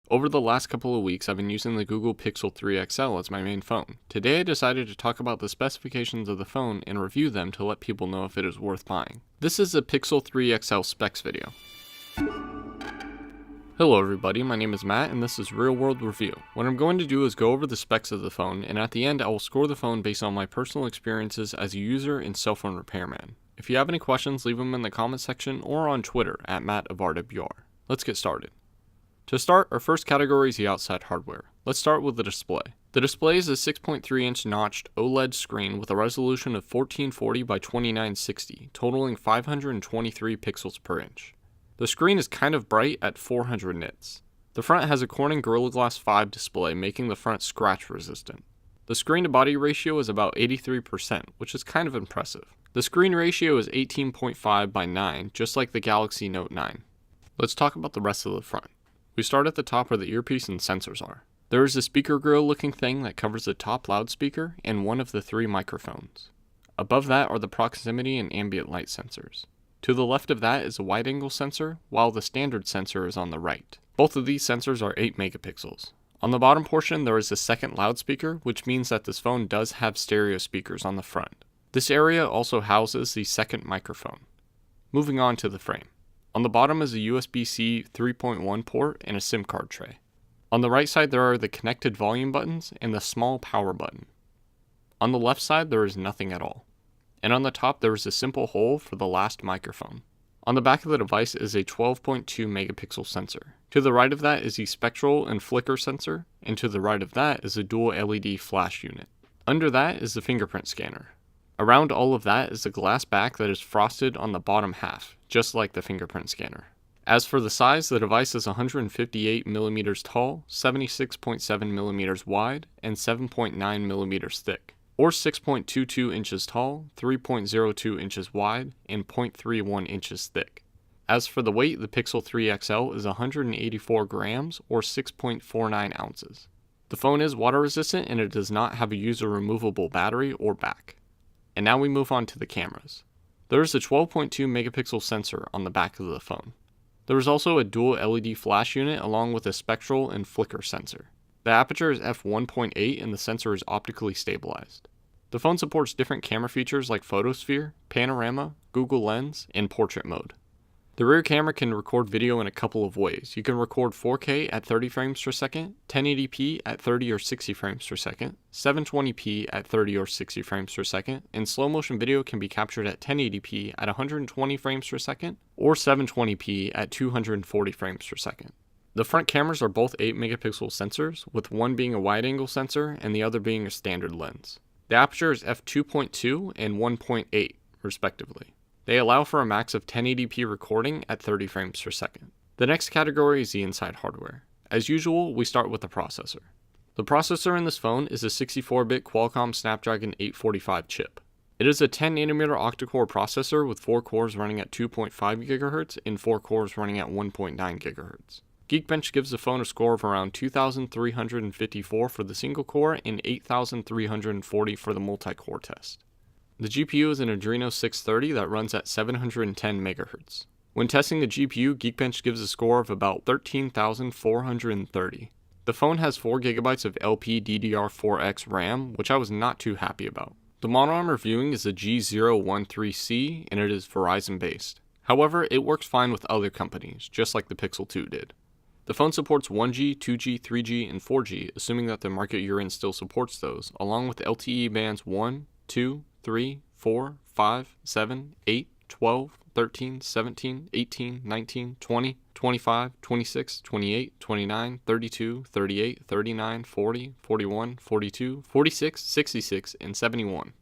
Over the last couple of weeks, I've been using the Google Pixel 3 XL as my main phone. Today I decided to talk about the specifications of the phone and review them to let people know if it is worth buying. This is a Pixel 3 XL specs video. Hello everybody, my name is Matt and this is Real World Review. What I'm going to do is go over the specs of the phone, and at the end I will score the phone based on my personal experiences as a user and cell phone repairman. If you have any questions, leave them in the comment section or on Twitter at MattofRWR. Let's get started. To start, our first category is the outside hardware. Let's start with the display. The display is a 6.3-inch notched OLED screen with a resolution of 1440 by 2960, totaling 523 pixels per inch. The screen is kind of bright at 400 nits. The front has a Corning Gorilla Glass 5 display, making the front scratch resistant. The screen to body ratio is about 83%, which is kind of impressive. The screen ratio is 18.5 by 9, just like the Galaxy Note 9. Let's talk about the rest of the front. We start at the top where the earpiece and sensors are. There is a speaker grill looking thing that covers the top loudspeaker and one of the 3 microphones. Above that are the proximity and ambient light sensors. To the left of that is a wide-angle sensor, while the standard sensor is on the right. Both of these sensors are 8 megapixels. On the bottom portion there is a second loudspeaker, which means that this phone does have stereo speakers on the front. This area also houses the second microphone. Moving on to the frame. On the bottom is a USB-C 3.1 port and a SIM card tray. On the right side there are the connected volume buttons and the small power button. On the left side there is nothing at all. And on the top there is a simple hole for the last microphone. On the back of the device is a 12.2 megapixel sensor. To the right of that is the spectral and flicker sensor, and to the right of that is a dual LED flash unit. Under that is the fingerprint scanner. Around all of that is a glass back that is frosted on the bottom half, just like the fingerprint scanner. As for the size, the device is 158 millimeters tall, 76.7 millimeters wide, and 7.9 millimeters thick, or 6.22 inches tall, 3.02 inches wide, and 0.31 inches thick. As for the weight, the Pixel 3 XL is 184 grams, or 6.49 ounces. The phone is water resistant and it does not have a user removable battery or back. And now we move on to the cameras. There is a 12.2 megapixel sensor on the back of the phone. There is also a dual LED flash unit along with a spectral and flicker sensor. The aperture is f1.8 and the sensor is optically stabilized. The phone supports different camera features like photosphere, panorama, Google Lens, and portrait mode. The rear camera can record video in a couple of ways. You can record 4K at 30 frames per second, 1080p at 30 or 60 frames per second, 720p at 30 or 60 frames per second, and slow motion video can be captured at 1080p at 120 frames per second, or 720p at 240 frames per second. The front cameras are both 8 megapixel sensors, with one being a wide-angle sensor and the other being a standard lens. The aperture is f2.2 and 1.8, respectively. They allow for a max of 1080p recording at 30 frames per second. The next category is the inside hardware. As usual, we start with the processor. The processor in this phone is a 64-bit Qualcomm Snapdragon 845 chip. It is a 10nm octa-core processor with 4 cores running at 2.5 GHz and 4 cores running at 1.9 GHz. Geekbench gives the phone a score of around 2,354 for the single core and 8,340 for the multi-core test. The GPU is an Adreno 630 that runs at 710 MHz. When testing the GPU, Geekbench gives a score of about 13,430. The phone has 4GB of LPDDR4X RAM, which I was not too happy about. The model I'm reviewing is the G013C, and it is Verizon based. However, it works fine with other companies, just like the Pixel 2 did. The phone supports 1G, 2G, 3G, and 4G, assuming that the market you're in still supports those, along with LTE bands 1, 2, 3, 4, 5, 7, 8, 12, 13, 17, 18, 19, 20, 25, 26, 28, 29, 32, 38, 39, 40, 41, 42, 46, 66, and 71.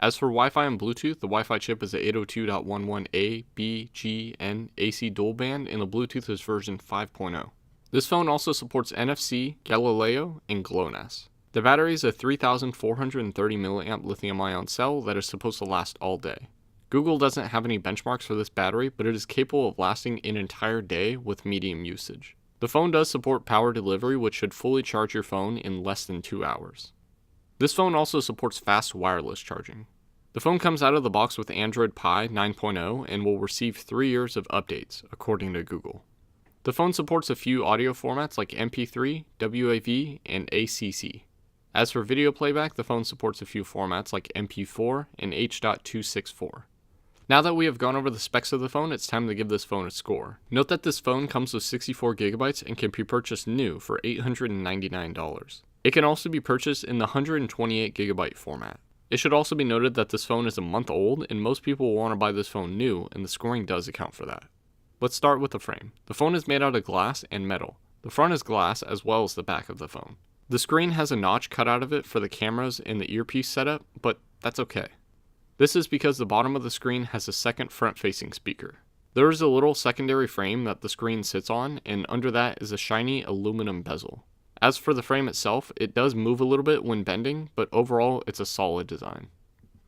As for Wi-Fi and Bluetooth, the Wi-Fi chip is a 802.11a, B, G, N, AC dual band, and the Bluetooth is version 5.0. This phone also supports NFC, Galileo, and GLONASS. The battery is a 3,430 mAh lithium-ion cell that is supposed to last all day. Google doesn't have any benchmarks for this battery, but it is capable of lasting an entire day with medium usage. The phone does support power delivery, which should fully charge your phone in less than 2 hours. This phone also supports fast wireless charging. The phone comes out of the box with Android Pie 9.0 and will receive 3 years of updates, according to Google. The phone supports a few audio formats like MP3, WAV, and ACC. As for video playback, the phone supports a few formats like MP4 and H.264. Now that we have gone over the specs of the phone, it's time to give this phone a score. Note that this phone comes with 64GB and can be purchased new for $899. It can also be purchased in the 128GB format. It should also be noted that this phone is a month old and most people will want to buy this phone new, and the scoring does account for that. Let's start with the frame. The phone is made out of glass and metal. The front is glass as well as the back of the phone. The screen has a notch cut out of it for the cameras and the earpiece setup, but that's okay. This is because the bottom of the screen has a second front-facing speaker. There is a little secondary frame that the screen sits on, and under that is a shiny aluminum bezel. As for the frame itself, it does move a little bit when bending, but overall it's a solid design.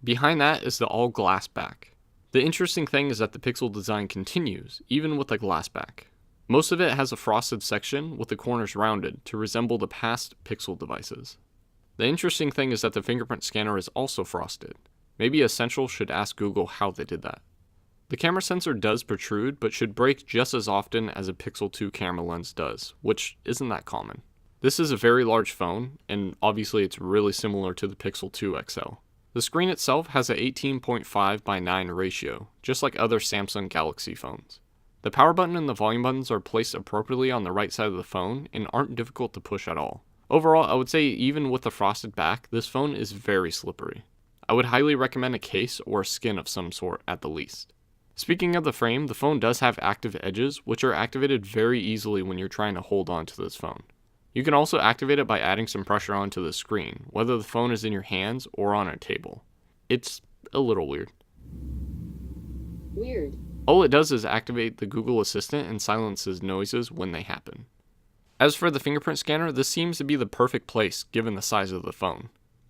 Behind that is the all-glass back. The interesting thing is that the Pixel design continues, even with the glass back. Most of it has a frosted section with the corners rounded to resemble the past Pixel devices. The interesting thing is that the fingerprint scanner is also frosted. Maybe Essential should ask Google how they did that. The camera sensor does protrude, but should break just as often as a Pixel 2 camera lens does, which isn't that common. This is a very large phone, and obviously it's really similar to the Pixel 2 XL. The screen itself has an 18.5:9 ratio, just like other Samsung Galaxy phones. The power button and the volume buttons are placed appropriately on the right side of the phone and aren't difficult to push at all. Overall, I would say even with the frosted back, this phone is very slippery. I would highly recommend a case or a skin of some sort at the least. Speaking of the frame, the phone does have active edges, which are activated very easily when you're trying to hold on to this phone. You can also activate it by adding some pressure onto the screen, whether the phone is in your hands or on a table. It's a little weird. All it does is activate the Google Assistant and silences noises when they happen. As for the fingerprint scanner, this seems to be the perfect place given the size of the phone.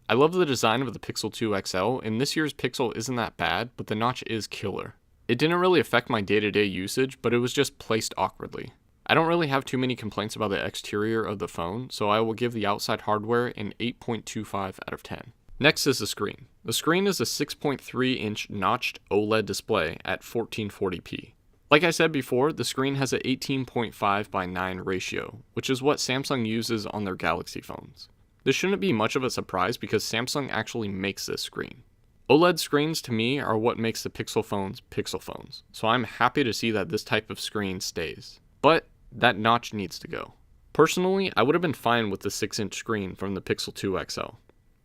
I love the design of the Pixel 2 XL, and this year's Pixel isn't that bad, but the notch is killer. It didn't really affect my day-to-day usage, but it was just placed awkwardly. I don't really have too many complaints about the exterior of the phone, so I will give the outside hardware an 8.25 out of 10. Next is the screen. The screen is a 6.3-inch notched OLED display at 1440p. Like I said before, the screen has an 18.5:9 ratio, which is what Samsung uses on their Galaxy phones. This shouldn't be much of a surprise because Samsung actually makes this screen. OLED screens to me are what makes the Pixel phones, so I'm happy to see that this type of screen stays. But that notch needs to go. Personally, I would have been fine with the 6-inch screen from the Pixel 2 XL.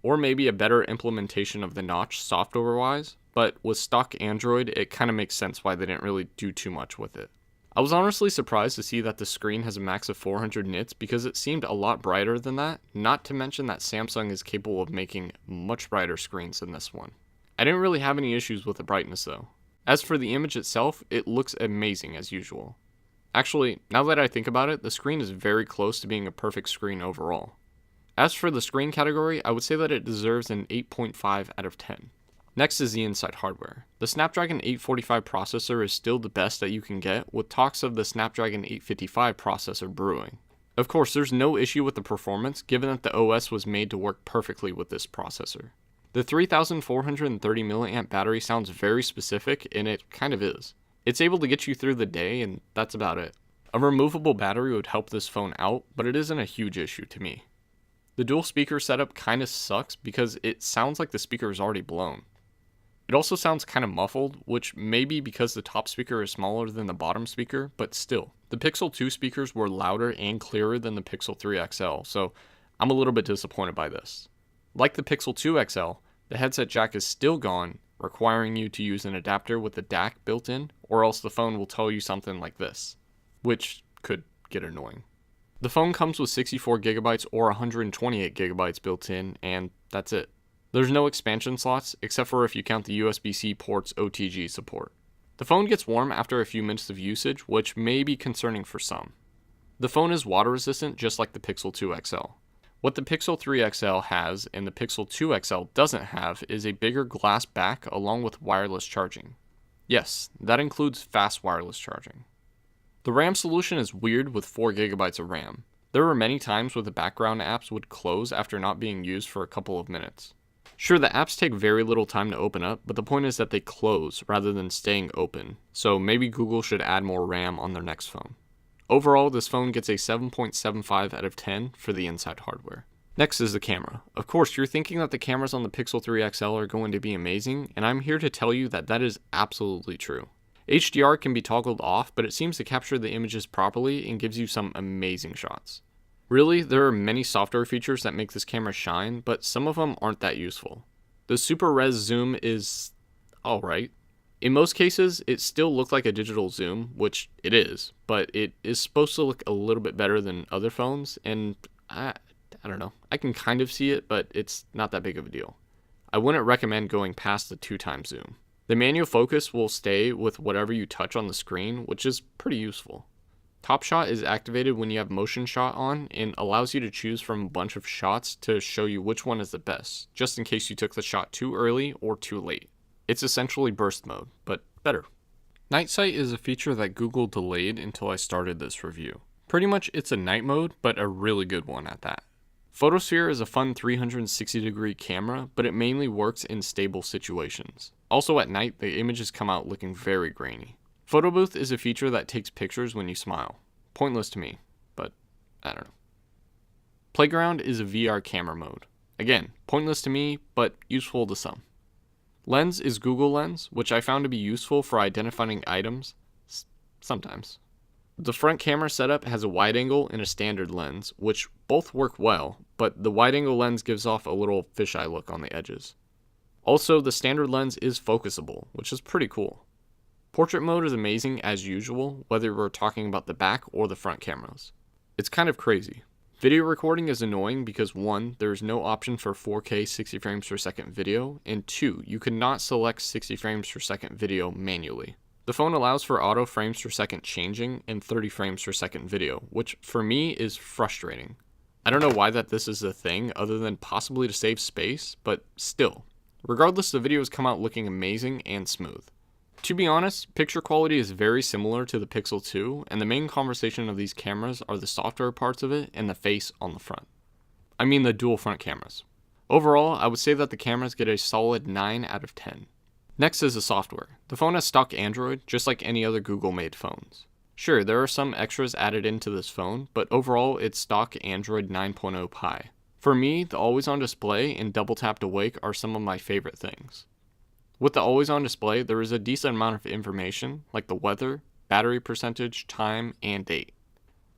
Or maybe a better implementation of the notch software-wise, but with stock Android, it kind of makes sense why they didn't really do too much with it. I was honestly surprised to see that the screen has a max of 400 nits because it seemed a lot brighter than that, not to mention that Samsung is capable of making much brighter screens than this one. I didn't really have any issues with the brightness though. As for the image itself, it looks amazing as usual. Actually, now that I think about it, the screen is very close to being a perfect screen overall. As for the screen category, I would say that it deserves an 8.5 out of 10. Next is the inside hardware. The Snapdragon 845 processor is still the best that you can get, with talks of the Snapdragon 855 processor brewing. Of course, there's no issue with the performance, given that the OS was made to work perfectly with this processor. The 3430 mAh battery sounds very specific, and it kind of is. It's able to get you through the day, and that's about it. A removable battery would help this phone out, but it isn't a huge issue to me. The dual speaker setup kinda sucks because it sounds like the speaker is already blown. It also sounds kind of muffled, which may be because the top speaker is smaller than the bottom speaker, but still. The Pixel 2 speakers were louder and clearer than the Pixel 3 XL, so I'm a little bit disappointed by this. Like the Pixel 2 XL, the headset jack is still gone, requiring you to use an adapter with a DAC built in, or else the phone will tell you something like this, which could get annoying. The phone comes with 64GB or 128GB built in, and that's it. There's no expansion slots, except for if you count the USB-C port's OTG support. The phone gets warm after a few minutes of usage, which may be concerning for some. The phone is water resistant just like the Pixel 2 XL. What the Pixel 3 XL has and the Pixel 2 XL doesn't have is a bigger glass back along with wireless charging. Yes, that includes fast wireless charging. The RAM solution is weird with 4GB of RAM. There were many times where the background apps would close after not being used for a couple of minutes. Sure, the apps take very little time to open up, but the point is that they close rather than staying open, so maybe Google should add more RAM on their next phone. Overall, this phone gets a 7.75 out of 10 for the inside hardware. Next is the camera. Of course, you're thinking that the cameras on the Pixel 3 XL are going to be amazing, and I'm here to tell you that that is absolutely true. HDR can be toggled off, but it seems to capture the images properly and gives you some amazing shots. Really, there are many software features that make this camera shine, but some of them aren't that useful. The super res zoom is alright. In most cases, it still looks like a digital zoom, which it is, but it is supposed to look a little bit better than other phones, and I don't know. I can kind of see it, but it's not that big of a deal. I wouldn't recommend going past the 2x zoom. The manual focus will stay with whatever you touch on the screen, which is pretty useful. Top Shot is activated when you have motion shot on and allows you to choose from a bunch of shots to show you which one is the best, just in case you took the shot too early or too late. It's essentially burst mode, but better. Night Sight is a feature that Google delayed until I started this review. Pretty much it's a night mode, but a really good one at that. Photosphere is a fun 360-degree camera, but it mainly works in stable situations. Also at night, the images come out looking very grainy. Photo Booth is a feature that takes pictures when you smile. Pointless to me, but I don't know. Playground is a VR camera mode. Again, pointless to me, but useful to some. Lens is Google Lens, which I found to be useful for identifying items, sometimes. The front camera setup has a wide angle and a standard lens, which both work well, but the wide angle lens gives off a little fisheye look on the edges. Also, the standard lens is focusable, which is pretty cool. Portrait mode is amazing as usual, whether we're talking about the back or the front cameras. It's kind of crazy. Video recording is annoying because 1, there is no option for 4K 60 frames per second video, and 2, you cannot select 60 frames per second video manually. The phone allows for auto frames per second changing and 30 frames per second video, which for me is frustrating. I don't know why this is a thing other than possibly to save space, but still. Regardless, the videos come out looking amazing and smooth. To be honest, picture quality is very similar to the Pixel 2, and the main conversation of these cameras are the software parts of it and the face on the front. I mean the dual front cameras. Overall, I would say that the cameras get a solid 9 out of 10. Next is the software. The phone has stock Android, just like any other Google-made phones. Sure, there are some extras added into this phone, but overall it's stock Android 9.0 Pie. For me, the always-on display and double tap to wake are some of my favorite things. With the always-on display, there is a decent amount of information, like the weather, battery percentage, time, and date.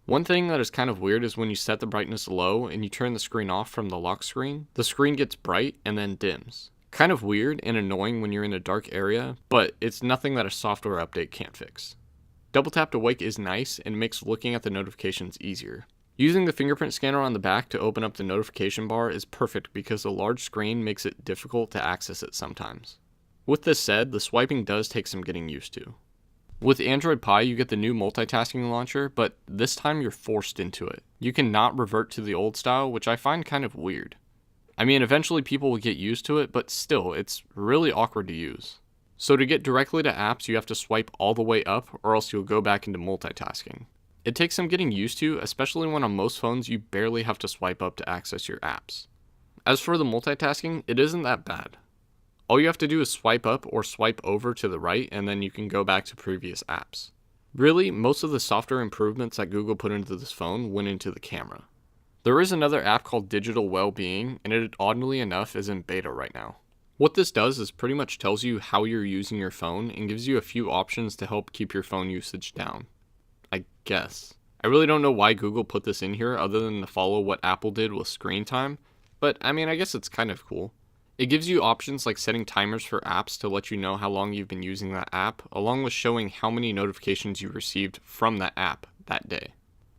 One thing that is kind of weird is when you set the brightness low and you turn the screen off from the lock screen, the screen gets bright and then dims. Kind of weird and annoying when you're in a dark area, but it's nothing that a software update can't fix. Double tap to wake is nice and makes looking at the notifications easier. Using the fingerprint scanner on the back to open up the notification bar is perfect because the large screen makes it difficult to access it sometimes. With this said, the swiping does take some getting used to. With Android Pie, you get the new multitasking launcher, but this time you're forced into it. You cannot revert to the old style, which I find kind of weird. I mean, eventually people will get used to it, but still, it's really awkward to use. So to get directly to apps, you have to swipe all the way up, or else you'll go back into multitasking. It takes some getting used to, especially when on most phones you barely have to swipe up to access your apps. As for the multitasking, it isn't that bad. All you have to do is swipe up or swipe over to the right, and then you can go back to previous apps. Really, most of the software improvements that Google put into this phone went into the camera. There is another app called Digital Wellbeing, and it oddly enough is in beta right now. What this does is pretty much tells you how you're using your phone and gives you a few options to help keep your phone usage down. I guess. I really don't know why Google put this in here other than to follow what Apple did with screen time, but I mean, I guess it's kind of cool. It gives you options like setting timers for apps to let you know how long you've been using that app, along with showing how many notifications you received from that app that day.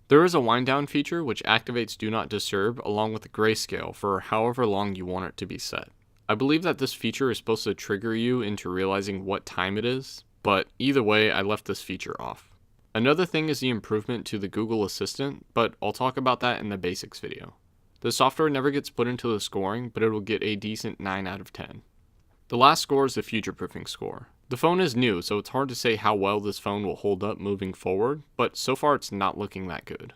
There is a wind down feature which activates Do Not Disturb along with a grayscale for however long you want it to be set. I believe that this feature is supposed to trigger you into realizing what time it is, but either way, I left this feature off. Another thing is the improvement to the Google Assistant, but I'll talk about that in the basics video. The software never gets put into the scoring, but it will get a decent 9 out of 10. The last score is the future-proofing score. The phone is new, so it's hard to say how well this phone will hold up moving forward, but so far it's not looking that good.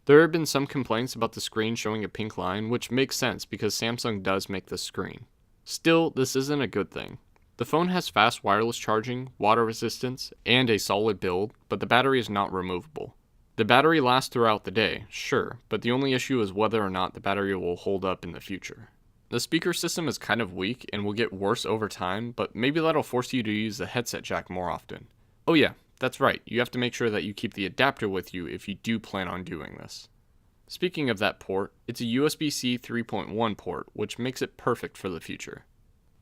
There have been some complaints about the screen showing a pink line, which makes sense because Samsung does make this screen. Still, this isn't a good thing. The phone has fast wireless charging, water resistance, and a solid build, but the battery is not removable. The battery lasts throughout the day, sure, but the only issue is whether or not the battery will hold up in the future. The speaker system is kind of weak and will get worse over time, but maybe that'll force you to use the headset jack more often. Oh yeah, that's right, you have to make sure that you keep the adapter with you if you do plan on doing this. Speaking of that port, it's a USB-C 3.1 port, which makes it perfect for the future.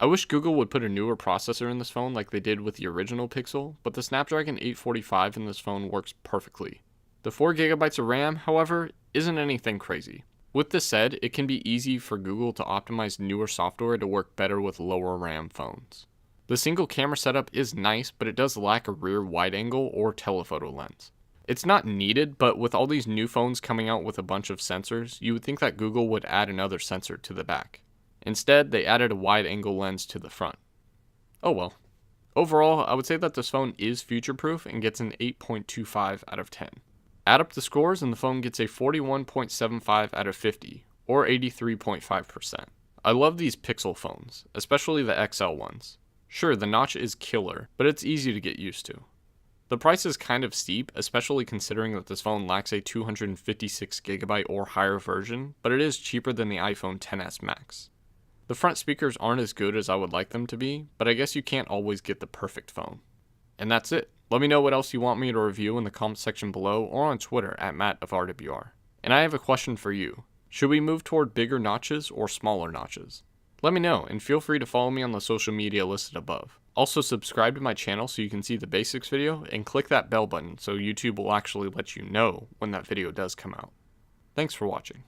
I wish Google would put a newer processor in this phone like they did with the original Pixel, but the Snapdragon 845 in this phone works perfectly. The 4GB of RAM, however, isn't anything crazy. With this said, it can be easy for Google to optimize newer software to work better with lower RAM phones. The single camera setup is nice, but it does lack a rear wide angle or telephoto lens. It's not needed, but with all these new phones coming out with a bunch of sensors, you would think that Google would add another sensor to the back. Instead, they added a wide angle lens to the front. Oh well. Overall, I would say that this phone is future-proof and gets an 8.25 out of 10. Add up the scores and the phone gets a 41.75 out of 50, or 83.5%. I love these Pixel phones, especially the XL ones. Sure, the notch is killer, but it's easy to get used to. The price is kind of steep, especially considering that this phone lacks a 256GB or higher version, but it is cheaper than the iPhone XS Max. The front speakers aren't as good as I would like them to be, but I guess you can't always get the perfect phone. And that's it. Let me know what else you want me to review in the comment section below or on Twitter at MattofRWR. And I have a question for you. Should we move toward bigger notches or smaller notches? Let me know, and feel free to follow me on the social media listed above. Also subscribe to my channel so you can see the basics video, and click that bell button so YouTube will actually let you know when that video does come out. Thanks for watching.